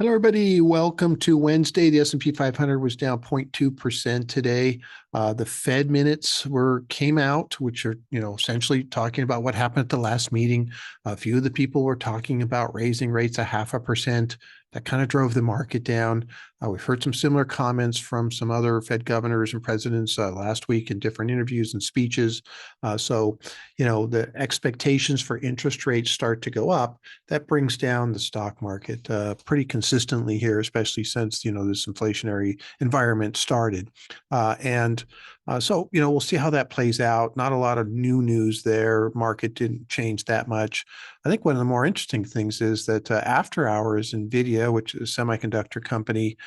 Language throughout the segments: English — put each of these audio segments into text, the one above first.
Hello, everybody. Welcome to Wednesday. The S&P 500 was down 0.2% today. The Fed minutes came out, which are essentially talking about what happened at the last meeting. A few of the people were talking about raising rates 0.5%. That kind of drove the market down. We've heard some similar comments from some other Fed governors and presidents last week in different interviews and speeches. So the expectations for interest rates start to go up. That brings down the stock market pretty consistently here, especially since this inflationary environment started. So we'll see how that plays out. Not a lot of new news there. Market didn't change that much. I think one of the more interesting things is that after hours, Nvidia, which is a semiconductor company,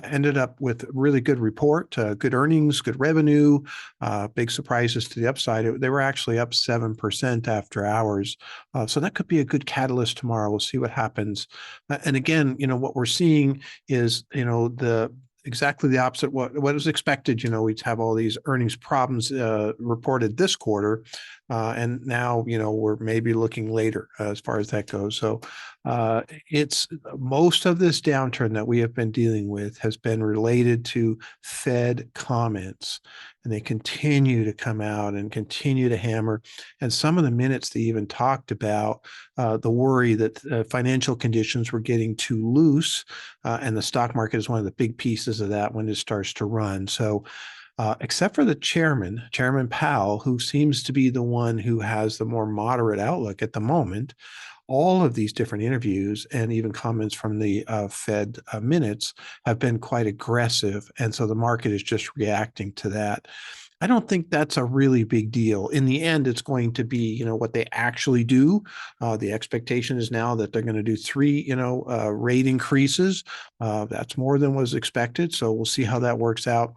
ended up with a really good report, good earnings, good revenue, big surprises to the upside. They were actually up 7% after hours. So that could be a good catalyst tomorrow. We'll see what happens. And again, what we're seeing is, exactly the opposite what was expected. We'd have all these earnings problems reported this quarter, and now we're maybe looking later as far as that goes. So it's most of this downturn that we have been dealing with has been related to Fed comments, and they continue to come out and continue to hammer. And some of the minutes they even talked about the worry that financial conditions were getting too loose, and the stock market is one of the big pieces of that when it starts to run. So except for the Chairman Powell, who seems to be the one who has the more moderate outlook at the moment, all of these different interviews and even comments from the Fed minutes have been quite aggressive. And so the market is just reacting to that. I don't think that's a really big deal. In the end, it's going to be, what they actually do. The expectation is now that they're going to do three, rate increases. That's more than was expected. So we'll see how that works out.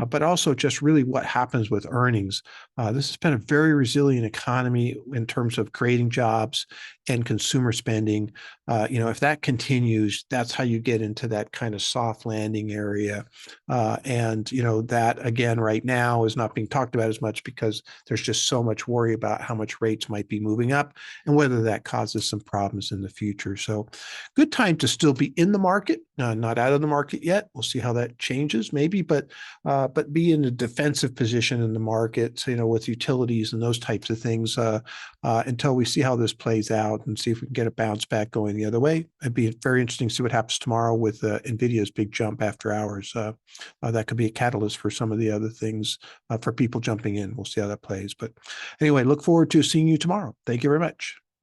But also just really what happens with earnings. This has been a very resilient economy in terms of creating jobs and consumer spending. If that continues, that's how you get into that kind of soft landing area. And that again, right now is not being talked about as much because there's just so much worry about how much rates might be moving up and whether that causes some problems in the future. So good time to still be in the market, not out of the market yet. We'll see how that changes maybe, but be in a defensive position in the market, with utilities and those types of things until we see how this plays out and see if we can get a bounce back going the other way. It'd be very interesting to see what happens tomorrow with Nvidia's big jump after hours. That could be a catalyst for some of the other things for people jumping in. We'll see how that plays. But anyway, look forward to seeing you tomorrow. Thank you very much.